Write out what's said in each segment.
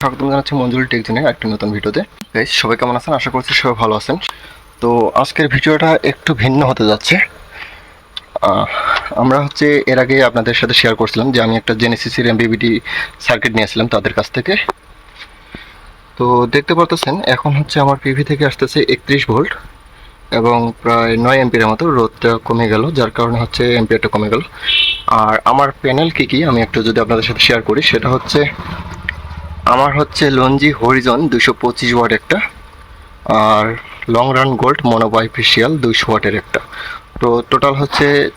স্বাগতম জানাচ্ছি মঞ্জুরি টেকজনের একটা নতুন ভিডিওতে। গাইস, সবাই কেমন আছেন? আশা করছি সবাই ভালো আছেন। তো আজকের ভিডিওটা একটু ভিন্ন হতে যাচ্ছে। আমরা এর আগে আপনাদের সাথে শেয়ার করছিলাম যে আমি একটা জেনেসিসের এমপিপিটি সার্কিট নিয়েছিলাম তাদের কাছ থেকে। তো দেখতে পারতেছেন এখন আমার পিভি থেকে আসতেছে 31 ভোল্ট এবং প্রায় 9 এমপিয়ারের মতো রোদটা কমে গেল, যার কারণে এমপিয়ারটা কমে গেল। আর আমার প্যানেল কি আমি একটু যদি আপনাদের সাথে শেয়ার করি, সেটা আমার লঞ্জি হরিজন 225 ওয়াট একটা, আর লং রান গোল্ড মনোবাইফিশিয়াল 200 ওয়াটের একটা। তো টোটাল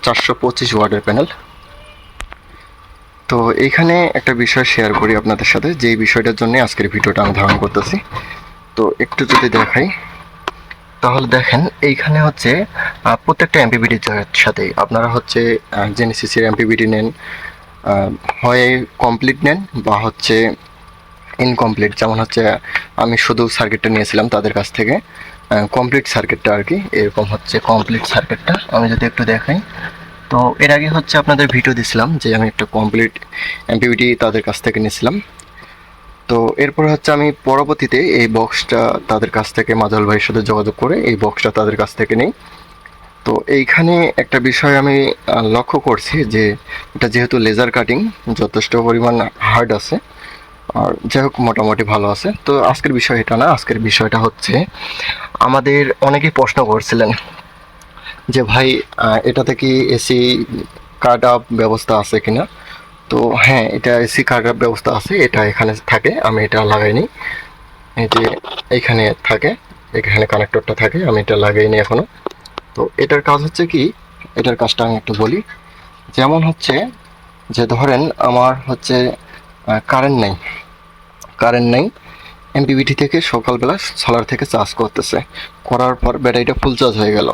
425 ওয়াটের প্যানেল। তো এইখানে একটা বিষয় শেয়ার করি আপনাদের সাথে, যেই বিষয়টার জন্য আজকের ভিডিওটা আমি ধারণ করতেছি। তো একটু যদি দেখাই তাহলে দেখেন, এইখানে প্রত্যেকটা এমপিবিটির সাথে আপনারা জেনেসিসের এমপিবিটি নেন, হয় কমপ্লিট নেন বা ইনকমপ্লিট। যেমন আমি শুধু সার্কিটটা নিয়েছিলাম তাদের কাছ থেকে, কমপ্লিট সার্কিটটা আর কি। এরকম কমপ্লিট সার্কিটটা আমি যদি একটু দেখাই, তো এর আগে আপনাদের ভিডিও দিছিলাম যে আমি একটা কমপ্লিট এমপিবিটি তাদের কাছ থেকে নিয়েছিলাম। তো এরপর আমি পরবর্তীতে এই বক্সটা তাদের কাছ থেকে মাজাল ভাইয়ের সাথে যোগাযোগ করে এই বক্সটা তাদের কাছ থেকে নিই। তো এইখানে একটা বিষয় আমি লক্ষ্য করছি যে এটা যেহেতু লেজার কাটিং যথেষ্ট পরিমাণ হার্ড আছে, আর যাই হোক মোটামুটি ভালো আছে। তো আজকের বিষয় এটা না, আজকের বিষয়টা আমাদের অনেকেই প্রশ্ন করছিলেন যে ভাই এটাতে কি এসি কাট আপ ব্যবস্থা আছে কিনা। তো হ্যাঁ, এটা এসি কাট আপ ব্যবস্থা আছে, এটা এখানে থাকে, আমি এটা লাগাইনি। এই যে এইখানে থাকে, এখানে কানেক্টরটা থাকে, আমি এটা লাগাইনি এখনো। তো এটার কাজ কি, এটার কাজটা আমি একটু বলি। যেমন যে ধরেন আমার কারেন্ট নেই এমপিবিটি থেকে সকালবেলা সোলার থেকে চার্জ করার পর ব্যাটারিটা ফুল চার্জ হয়ে গেল।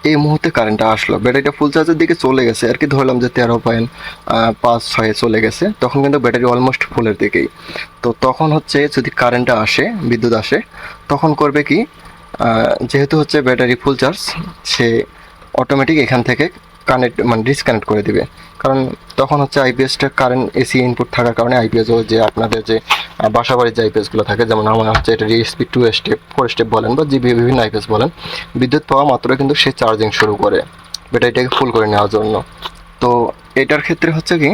এই মুহূর্তে কারেন্টটা আসলো, ব্যাটারিটা ফুল চার্জের দিকে চলে গেছে আর কি, ধরলাম যে 13.5-6 চলে গেছে, তখন কিন্তু ব্যাটারি অলমোস্ট ফুলের দিকেই। তো তখন যদি কারেন্টটা আসে, বিদ্যুৎ আসে, তখন করবে কি, যেহেতু ব্যাটারি ফুল চার্জ, সে অটোমেটিক এখান থেকে ডিসকানেক্ট করে দিবে। কারণ তখন আইপিএসটা কারেন্ট এসি ইনপুট থাকার কারণে আইপিএসও যে আপনাদের যে বাসাবাড়ির যে আইপিএসগুলো থাকে, যেমন আমার এটা রিএসপি 2 স্টেপ 4 স্টেপ বলেন বা বিভিন্ন আইপিএস বলেন, বিদ্যুৎ পাওয়া মাত্র কিন্তু সে চার্জিং শুরু করে ব্যাটারিটাকে ফুল করে নেওয়ার জন্য। তো এটার ক্ষেত্রে কি,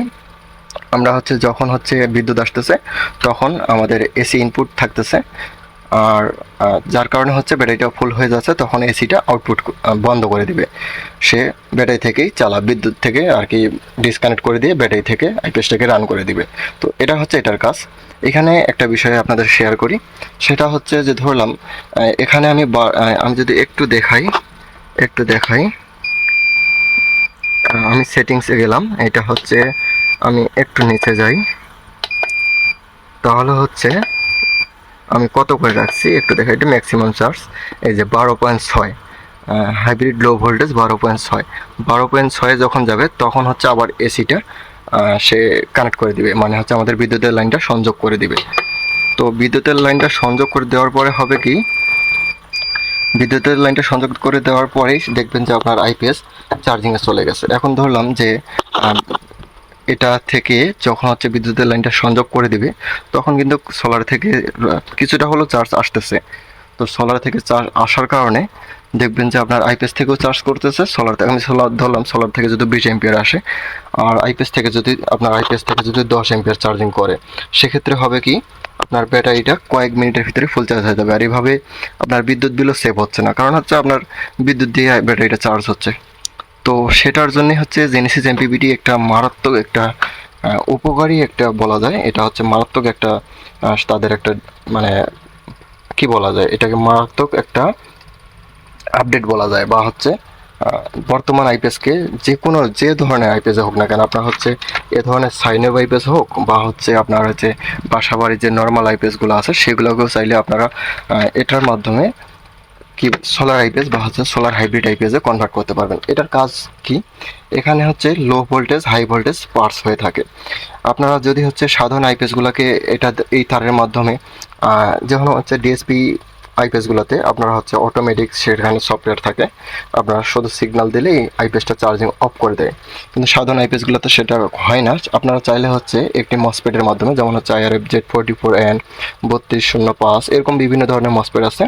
আমরা যখন বিদ্যুৎ আসতেছে তখন আমাদের এসি ইনপুট থাকতেছে, আর যার কারণে ব্যাটারিটা ফুল হয়ে যাচ্ছে, তখন এসিটা আউটপুট বন্ধ করে দিবে। সে ব্যাটারি থেকেই বিদ্যুৎ থেকে আর কি ডিসকানেক্ট করে দিয়ে ব্যাটারি থেকে আইপিএসটাকে রান করে দিবে। তো এটা এটার কাজ। এখানে একটা বিষয় আপনাদের শেয়ার করি, সেটা যে ধরলাম এখানে আমি যদি একটু দেখাই, আমি সেটিংসে গেলাম, এটা আমি একটু নিচে যাই, তাহলে আমি কত করে রাখছি একটু দেখাই। এটা ম্যাক্সিমাম চার্জ, এই যে 12.6 হাইব্রিড লো ভোল্টেজ 12.6 যখন যাবে তখন আবার এসিটা সে কানেক্ট করে দিবে, মানে আমাদের বিদ্যুতের লাইনটা সংযোগ করে দিবে। তো বিদ্যুতের লাইনটা সংযোগ করে দেওয়ার পরে হবে কি, বিদ্যুতের লাইনটা সংযোগ করে দেওয়ার পরেই দেখবেন যে আপনার আইপিএস চার্জিংয়ে চলে গেছে। এখন ধরলাম যে এটা থেকে যখন বিদ্যুতের লাইনটা সংযোগ করে দিবে, তখন কিন্তু সোলার থেকে কিছুটা হলেও চার্জ আসতেছে। তো সোলার থেকে চার্জ আসার কারণে দেখবেন যে আপনার আইপিএস থেকেও চার্জ করতেছে। আমি সোলার ধরলাম, সোলার থেকে যদি 20 এম্পিয়ার আসে, আর আইপিএস থেকে যদি 10 এম্পিয়ার চার্জিং করে, সেক্ষেত্রে হবে কি, আপনার ব্যাটারিটা কয়েক মিনিটের ভিতরে ফুল চার্জ হয়ে যাবে। আর এইভাবে আপনার বিদ্যুৎ বিলও সেভ হচ্ছে না, কারণ আপনার বিদ্যুৎ দিয়ে ব্যাটারিটা চার্জ হচ্ছে। তো সেটার জন্য জেনেসিস এমপিপিটি একটা মারাত্মক একটা উপকারী একটা বলা যায়, এটা মারাত্মক একটা তাদের একটা মানে কি বলা যায়, এটাকে মারাত্মক একটা আপডেট বলা যায়। বা বর্তমান আইপিএসকে যে ধরনের আইপিএস হোক না কেন, আপনার এ ধরনের সাইন ওয়েভ আইপিএস হোক বা আপনার বাসাবাড়ির যে নর্মাল আইপিএসগুলো আছে, সেগুলোকেও চাইলে আপনারা এটার মাধ্যমে কি সোলার আইপিএস বা সোলার হাইব্রিড আইপিএসে কনভার্ট করতে পারবেন। এটার কাজ কি, এখানে low voltage high voltage parts হয়ে থাকে। আপনারা যদি সাধারণ আইপিএসগুলোকে এই তারের মাধ্যমে, যখন ডিএসপি আইপিএসগুলোতে আপনারা হচ্ছে অটোমেটিক সেখানে সফটওয়্যার থাকে, আপনারা শুধু সিগন্যাল দিলেই আইপিএসটা চার্জিং অফ করে দেয়। কিন্তু সাধারণ আইপিএসগুলোতে সেটা হয় না। আপনারা চাইলে হচ্ছে একটি মসফেটের মাধ্যমে, যেমন হচ্ছে IRF Z44N 3205 এরকম বিভিন্ন ধরনের মসফেট আছে,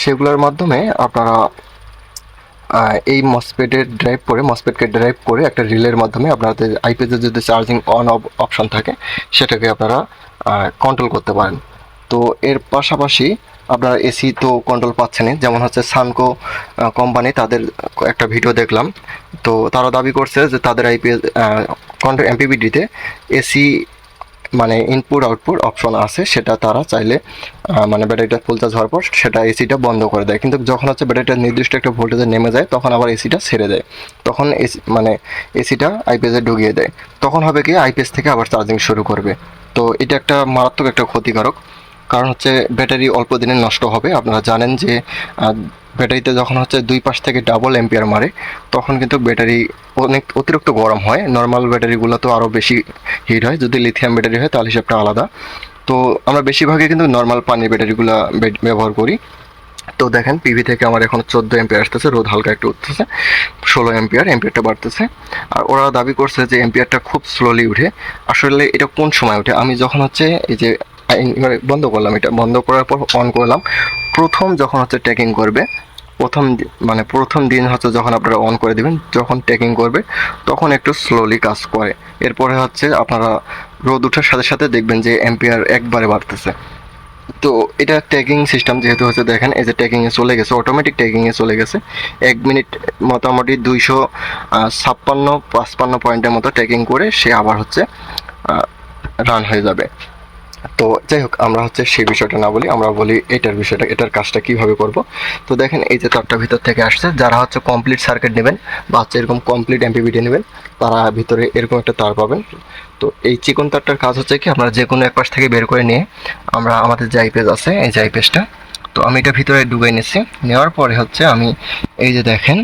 সেগুলোর মাধ্যমে আপনারা এই মসফেটকে ড্রাইভ করে একটা রিলের মাধ্যমে আপনাদের আইপিএসের যদি চার্জিং অন অফ অপশন থাকে সেটাকে আপনারা কন্ট্রোল করতে পারেন। তো এর পাশাপাশি আপনারা এসি তো কন্ট্রোল পাচ্ছেনই, যেমন হচ্ছে সানকো কোম্পানি, তাদের একটা ভিডিও দেখলাম। তো তারা দাবি করছে যে তাদের আইপিএস এমপিবিডিতে এসি মানে ইনপুট আউটপুট অপশন আছে, সেটা তারা চাইলে মানে ব্যাটারিটা ফুল চার্জ হওয়ার পর সেটা এসিটা বন্ধ করে দেয়। কিন্তু যখন হচ্ছে ব্যাটারিটা নির্দিষ্ট একটা ভোল্টেজে নেমে যায় তখন আবার এসিটা ছেড়ে দেয়, তখন এসিটা আইপিএসে ঢুকিয়ে দেয়। তখন হবে কি আইপিএস থেকে আবার চার্জিং শুরু করবে। তো এটা একটা মারাত্মক একটা ক্ষতিকারক, কারণ হচ্ছে ব্যাটারি অল্প দিনে নষ্ট হবে। আপনারা জানেন যে ব্যাটারিতে যখন হচ্ছে দুই পাশ থেকে ডাবল এম্পিয়ার মারে তখন কিন্তু ব্যাটারি অনেক অতিরিক্ত গরম হয়। নর্মাল ব্যাটারিগুলো তো আরও বেশি হিট হয়, যদি লিথিয়াম ব্যাটারি হয় তাহলে সেটা আলাদা। তো আমরা বেশিরভাগই কিন্তু নর্মাল পানির ব্যাটারিগুলো ব্যবহার করি। তো দেখেন পিভি থেকে আমার এখন 14 এম্পিয়ার আসতেছে, রোদ হালকা একটু উঠতেছে, 16 এম্পিয়ারটা বাড়তেছে। আর ওরা দাবি করছে যে এম্পিয়ারটা খুব স্লোলি উঠে। আসলে এটা কোন সময় উঠে, আমি যখন হচ্ছে এই যে বন্ধ করলাম, এটা বন্ধ করার পর অন করলাম, প্রথম যখন হচ্ছে ট্র্যাকিং করবে, প্রথম দিন হচ্ছে যখন আপনারা অন করে দিবেন, যখন ট্র্যাকিং করবে তখন একটু স্লোলি কাজ করে। এরপরে হচ্ছে আপনারা রোদ ওঠার সাথে সাথে দেখবেন যে এম্পিয়ার একবারে বাড়তেছে। তো এটা ট্যাগিং সিস্টেম যেহেতু হচ্ছে, দেখেন এই যে ট্যাগিংয়ে চলে গেছে, অটোমেটিক ট্যাগিংয়ে চলে গেছে। 1 মিনিট মোটামুটি 256 পয়েন্টের মতো ট্যাগিং করে সে আবার হচ্ছে রান হয়ে যাবে। তো যাই হোক, আমরা হচ্ছে সেই বিষয়টা না বলি, আমরা বলি এটার কাজটা কিভাবে করব। তো দেখেন এই যে তারটা ভিতর থেকে আসছে, যারা হচ্ছে কমপ্লিট সার্কিট নেবেন বা হচ্ছে এরকম কমপ্লিট এমপিবিটি নেবেন তারা ভিতরে এরকম একটা তার পাবেন। তো এই চিকন তারটার কাজ হচ্ছে কি, আপনারা যে কোনো এক পাশ থেকে বের করে নিয়ে আমরা আমাদের যে আইপিএস আছে এই যে আইপিএসটা, তো আমি এটা ভিতরে ঢুকাই নিচ্ছি। নেওয়ার পরে হচ্ছে আমি এই যে দেখেন,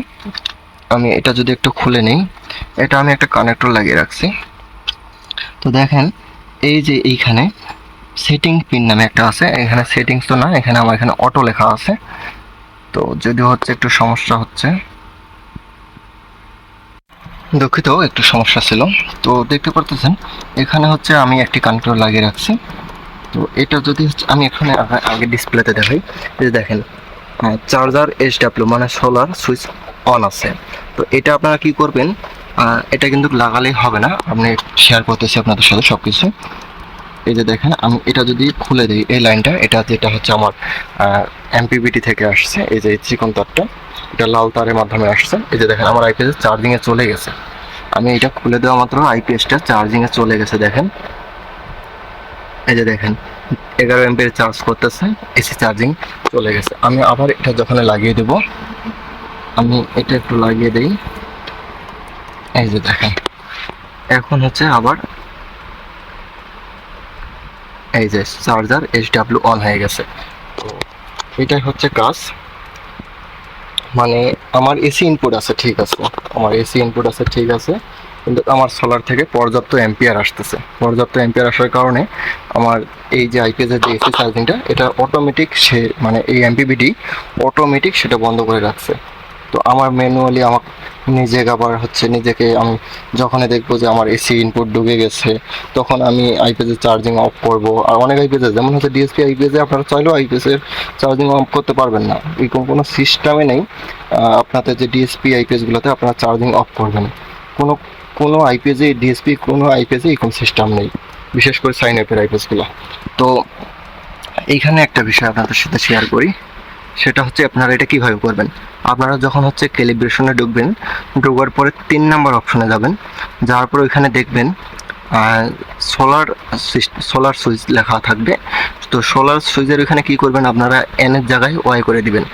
আমি এটা যদি একটু খুলে নিই, এটা আমি একটা কানেক্টর লাগিয়ে রাখছি। তো দেখেন এই যে এইখানে সেটিং পিন নামে একটা আছে, এখানে সেটিংস তো না, এখানে আমার এখানে অটো লেখা আছে। তো যদি হচ্ছে একটু সমস্যা হচ্ছে, দুঃখিত একটু সমস্যা ছিল। তো দেখতে পারতেছেন এখানে হচ্ছে আমি একটি কানেক্টর লাগিয়ে রাখছি। তো এটা যদি আমি এখানে আগে ডিসপ্লেতে দেখাই, এই যে দেখেন চার্জার SW মানে সোলার সুইচ অন আছে। তো এটা আপনারা কি করবেন, এটা কিন্তু লাগালেই হবে না, আপনি শেয়ার করতেছি আপনাদের সাথে সব কিছু। এই যে দেখেন আমি এটা যদি খুলে দিই, এই লাইনটা এটা যেটা হচ্ছে আমার এমপিবিটি থেকে আসছে, এই যে চিকন তারটা এটা লাল তারের মাধ্যমে আসছে। এই যে দেখেন আমার আইপিএস চার্জিংয়ে চলে গেছে, আমি এটা খুলে দেওয়া মাত্র আইপিএসটা চার্জিংয়ে চলে গেছে। দেখেন এই যে দেখেন 11 এমপিয়ার চার্জ করতেছে, এসি চার্জিং চলে গেছে। আমি আবার এটা যখন লাগিয়ে দেব, আমি এটা একটু লাগিয়ে দিই, এই যে দেখেন এখন হচ্ছে আবার এই যে চার্জার SW অন হয়ে গেছে। তো এটাই হচ্ছে কাজ, মানে আমার এসি ইনপুট আছে ঠিক আছে, কিন্তু আমার সোলার থেকে পর্যাপ্ত এম্পিয়ার আসতেছে। পর্যাপ্ত এম্পিয়ার আসার কারণে আমার এই যে আইপিএসের যে এসি চার্জিংটা এটা অটোমেটিক এই এমপিবিটি অটোমেটিক সেটা বন্ধ করে রাখছে। তো আমার ম্যানুয়ালি আমার নিজেকে আমি যখনই দেখবো যে আমার এসি ইনপুট ঢুকে গেছে তখন আমি আইপিএসের চার্জিং অফ করব। আর অনেক আইপিএস যেমন হচ্ছে ডিএসপি আইপিএসে আপনারা চাইলেও আইপিএসের চার্জিং অফ করতে পারবেন না, এরকম কোনো সিস্টেমে নেই। আপনাদের যে ডিএসপি আইপিএসগুলোতে আপনারা চার্জিং অফ করবেন, কোনো আইপিএসে ডিএসপি কোনো আইপিএসে এরকম সিস্টেম নেই, বিশেষ করে সাইন অ্যাপের আইপিএসগুলো। তো এইখানে একটা বিষয় আপনাদের সাথে শেয়ার করি, সেটা হচ্ছে আপনারা এটা কীভাবে করবেন। আপনারা যখন হচ্ছে ক্যালিব্রেশনে ঢুকবেন, ঢোকার পরে 3 নাম্বার অপশনে যাবেন, যাওয়ার পরে ওইখানে দেখবেন সোলার সুইচ লেখা থাকবে। তো সোলার সুইচের ওইখানে কী করবেন, আপনারা এনের জায়গায় ওয়াই করে দিবেন,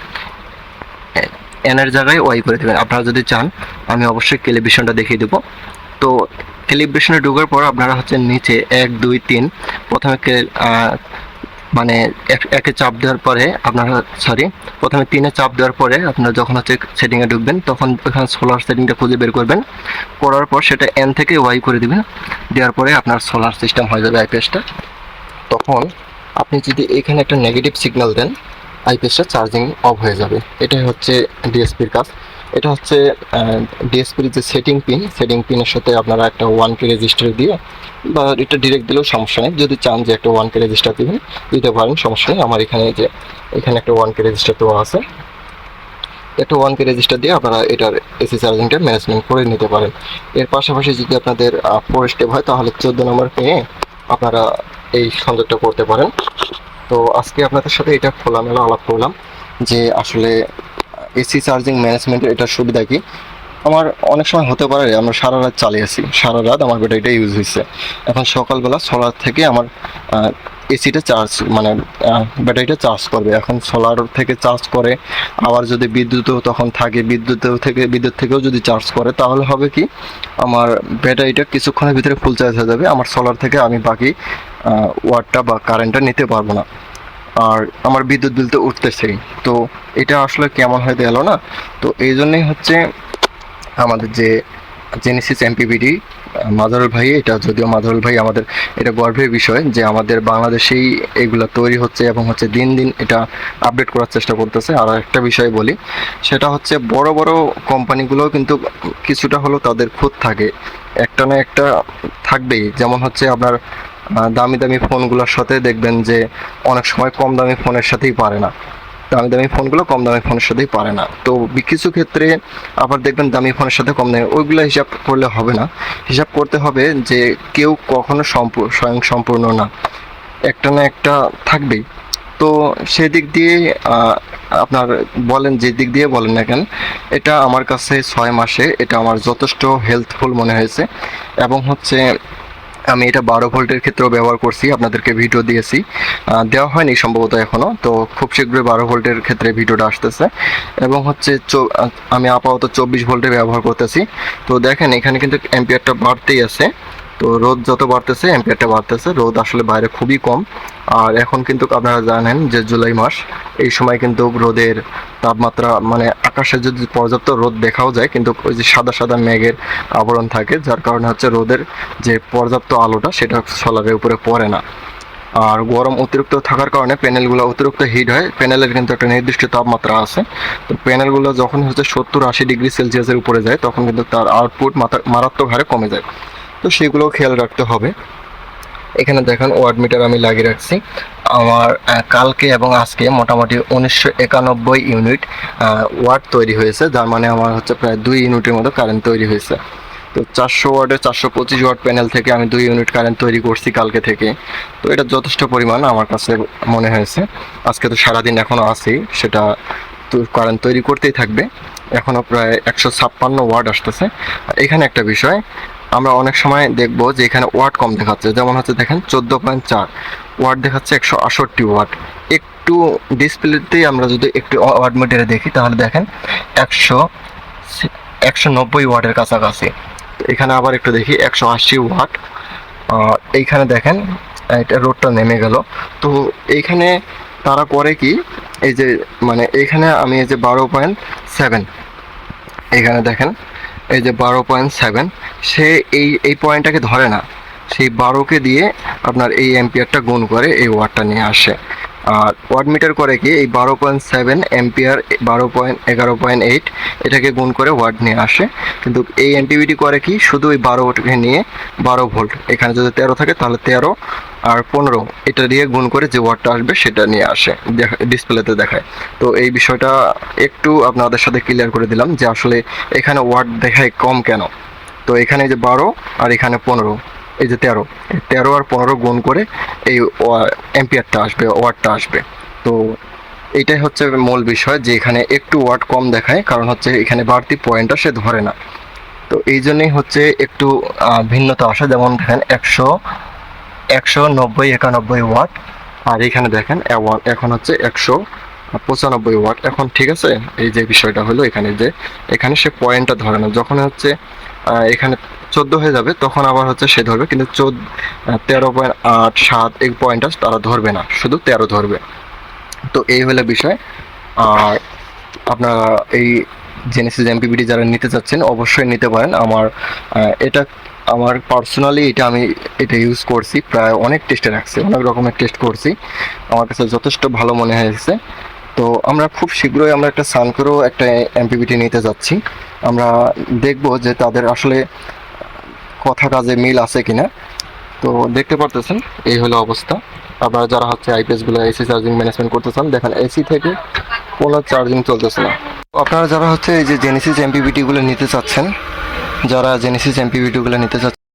আপনারা যদি চান আমি অবশ্যই ক্যালিব্রেশনটা দেখিয়ে দেবো। তো ক্যালিব্রেশনে ঢোকার পর আপনারা হচ্ছে নিচে 1 2 3 প্রথমে একে চাপ দেওয়ার পরে প্রথমে 3-এ চাপ দেওয়ার পরে আপনারা যখন হচ্ছে সেটিংয়ে ঢুকবেন তখন ওখানে সোলার সেটিংটা খুঁজে বের করবেন, করার পর সেটা এন থেকে ওয়াই করে দিবেন, দেওয়ার পরে আপনার সোলার সিস্টেম হয়ে যাবে আইপিএসটা। তখন আপনি যদি এখানে একটা নেগেটিভ সিগন্যাল দেন, আইপিএসটা চার্জিং অফ হয়ে যাবে। এটাই হচ্ছে ডিএসপির কাজ। এটা হচ্ছে ডিএসপির যে সেটিং পিনের সাথে আপনারা একটা 1K রেজিস্টার দিয়ে, বা এটা ডিরেক্ট দিলেও সমস্যা নেই। যদি চান যে একটা 1K রেজিস্টার দিবেন, দিতে পারেন, সমস্যা নেই। আমার এখানে একটা 1K রেজিস্টার দেওয়া আছে। একটা 1K রেজিস্টার দিয়ে আপনারা এটার এসি চার্জিংটা ম্যানেজমেন্ট করে নিতে পারেন। এর পাশাপাশি যদি আপনাদের 4 স্টেপ হয়, তাহলে 14 নম্বর পিনে আপনারা এই সংযোগটা করতে পারেন। তো আজকে আপনাদের সাথে এটা খোলামেলা আলাপ করলাম যে আসলে এসি চার্জিং ম্যানেজমেন্টের এটার সুবিধা কি। আমার অনেক সময় হতে পারে আমরা সারা রাত চালিয়েছি, সারা রাত আমার ব্যাটারিটা ইউজ হয়েছে। এখন সকালবেলা সোলার থেকে আমার এসিটা চার্জ, মানে ব্যাটারিটা চার্জ করবে। এখন সোলার থেকে চার্জ করে, আবার যদি বিদ্যুৎও তখন থাকে, বিদ্যুৎ থেকেও যদি চার্জ করে, তাহলে হবে কি, আমার ব্যাটারিটা কিছুক্ষণের ভিতরে ফুল চার্জ হয়ে যাবে। আমার সোলার থেকে আমি বাকি ওয়াটটা বা কারেন্টটা নিতে পারবো না, আর আমার বিদ্যুৎ বিল তো উঠতেছেই। তো এটা আসলে কেমন হয়ে গেল না। তো এই জন্যই হচ্ছে আমাদের যে জেনেসিস এমপিপিটি মাজারুল ভাই, এটা যদিও মাজারুল ভাই আমাদের এটা গর্বের বিষয় যে আমাদের বাংলাদেশেই এগুলা তৈরি হচ্ছে, এবং হচ্ছে দিন দিন এটা আপডেট করার চেষ্টা করতেছে। আর একটা বিষয় বলি, সেটা হচ্ছে বড় বড় কোম্পানিগুলোও কিন্তু কিছুটা হলেও তাদের খুঁত থাকে, একটা না একটা থাকবেই। যেমন হচ্ছে আপনার দামি দামি ফোনগুলোর সাথে দেখবেন যে অনেক সময় কম দামি ফোনের সাথেই পারে না, দামি দামি ফোনগুলো কম দামি ফোনের সাথেই পারে না। তো কিছু ক্ষেত্রে আবার দেখবেন দামি ফোনের সাথে কম দামি, ওইগুলো হিসাব করলে হবে না। হিসাব করতে হবে যে কেউ কখনো স্বয়ং সম্পূর্ণ না, একটা না একটা থাকবেই। তো সেদিক দিয়ে আপনার বলেন, যে দিক দিয়ে বলেন না কেন, এটা আমার কাছে 6 মাসে এটা আমার যথেষ্ট হেল্পফুল মনে হয়েছে। এবং হচ্ছে আমি এটা 12 ভোল্টের ক্ষেত্রেও ব্যবহার করছি, আপনাদেরকে ভিডিও দিয়েছি, দেওয়া হয়নি সম্ভবত এখনও। তো খুব শীঘ্রই 12 ভোল্টের ক্ষেত্রে ভিডিওটা আসতেছে। এবং হচ্ছে আমি আপাতত 24 ভোল্টে ব্যবহার করতেছি। তো দেখেন এখানে কিন্তু অ্যাম্পিয়ারটা বাড়তেই আছে। তো রোদ যত বাড়তেছে অ্যাম্পিয়ারটা বাড়তেছে। রোদ আসলে বাইরে খুবই কম। আর এখন কিন্তু আপনারা জানেন যে জুলাই মাস, এই সময় কিন্তু রোদের তাপমাত্রা, মানে আকাশে যদি পর্যাপ্ত রোদ দেখাও যায়, কিন্তু ওই যে সাদা সাদা মেঘের আবরণ থাকে, যার কারণে হচ্ছে রোদের যে পর্যাপ্ত আলোটা সেটা সোলারের উপরে পড়ে না। আর গরম অতিরিক্ত থাকার কারণে প্যানেলগুলো অতিরিক্ত হিট হয়। প্যানেলের কিন্তু একটা নির্দিষ্ট তাপমাত্রা আছে। তো প্যানেলগুলো যখন হচ্ছে 70-80 ডিগ্রি সেলসিয়াসের উপরে যায়, তখন কিন্তু তার আউটপুট মারাত্মক হারে কমে যায়। তো সেগুলোও খেয়াল রাখতে হবে। এখানে দেখেন ওয়াট মিটার আমি লাগিয়ে রাখছি। আমার কালকে এবং আজকে মোটামুটি 1991 ইউনিট ওয়াট তৈরি হয়েছে, যার মানে আমার হচ্ছে প্রায় 2 ইউনিটের মতো কারেন্ট তৈরি হয়েছে। তো 400 ওয়াটের 425 ওয়াট প্যানেল থেকে আমি 2 ইউনিট কারেন্ট তৈরি করছি কালকে থেকে। তো এটা যথেষ্ট পরিমাণ আমার কাছে মনে হয়েছে। আজকে তো সারাদিন এখনও আছেই, সেটা তো কারেন্ট তৈরি করতেই থাকবে। এখনও প্রায় 156 ওয়াট আসতেছে। এখানে একটা বিষয়, আমরা অনেক সময় দেখব যে এখানে ওয়াট কম দেখাচ্ছে, যেমন হচ্ছে দেখেন 14.4 ওয়াট দেখাচ্ছে, 168 ওয়াট। একটু ডিসপ্লেতেই আমরা যদি একটু ওয়াট মিটারে দেখি, তাহলে দেখেন 190 ওয়াটের কাছাকাছি। এখানে আবার একটু দেখি 180 ওয়াট। এইখানে দেখেন এটা রোডটা নেমে গেল। তো এইখানে তারা করে কি, এই যে মানে এইখানে আমি এই যে 12.7, এখানে দেখেন এই যে 12.7, সে এই পয়েন্টটাকে ধরে না, সেই 12কে দিয়ে আপনার এই অ্যাম্পিয়ারটা গুণ করে এই ওয়াটটা নিয়ে আসে। আর ওয়াট মিটার করে কি, এই 12.7 অ্যাম্পিয়ার, 11.8 এটাকে গুণ করে ওয়াট নিয়ে আসে। কিন্তু এই এনটিভিটি করে কি, শুধু ওই 12কে নিয়ে 12 ভোল্ট, এখানে যদি 13 থাকে তাহলে 13 আর 15 এটা দিয়ে গুণ করে যে ওয়াটটা আসবে সেটা নিয়ে আসে, ডিসপ্লেতে দেখায়। তো এই বিষয়টা একটু আপনাদের সাথে ক্লিয়ার করে দিলাম যে আসলে এখানে ওয়াট দেখায় কম কেন। তো এখানে যে 12 আর এখানে 15, এই যে 13, 13 আর 15 গুণ করে এই অ্যাম্পিয়ারটা আসবে, ওয়াটটা আসবে। তো এইটাই হচ্ছে মূল বিষয়, যে এখানে একটু ওয়াট কম দেখায়, কারণ হচ্ছে এখানে বাড়তি পয়েন্টটা সে ধরে না। তো এই জন্যই হচ্ছে একটু ভিন্নতা আসে। যেমন দেখেন 190-91 ওয়াট, আর এখানে দেখেন এখন হচ্ছে 195 ওয়াট। এখন ঠিক আছে, এই যে বিষয়টা হলো এখানে সে পয়েন্টটা ধরে না। যখন হচ্ছে এখানে 14 হয়ে যাবে, তখন আবার হচ্ছে সে ধরবে, কিন্তু 13.8-7 এই পয়েন্টটা তারা ধরবে না, শুধু 13 ধরবে। তো এই হলো বিষয়। আর আপনারা এই জেনেসিস এমপিপিটি যারা নিতে চাচ্ছেন অবশ্যই নিতে পারেন। এটা আমার পার্সোনালি আমি এটা ইউজ করছি, প্রায় অনেক টেস্টে রাখছি, অনেক রকমের টেস্ট করছি, আমার কাছে যথেষ্ট ভালো মনে হয়েছে। তো আমরা খুব শীঘ্রই আমরা একটা সানকোরও একটা এমপিভিটি নিতে যাচ্ছি। আমরা দেখব যে তাদের আসলে কথা কাজে মিল আছে কিনা। তো দেখতে পারতেছেন এই হলো অবস্থা। আপনারা যারা হচ্ছে আইপিএসগুলো এসি চার্জিং ম্যানেজমেন্ট করতে চান, দেখেন এসি থেকে কোনো চার্জিং চলতেছে না। আপনারা যারা হচ্ছে এই যে জেনেসিস এমপিভিটিগুলো নিতে চাচ্ছেন, যারা জেনেসিস এমপিভিটিগুলো নিতে চাচ্ছেন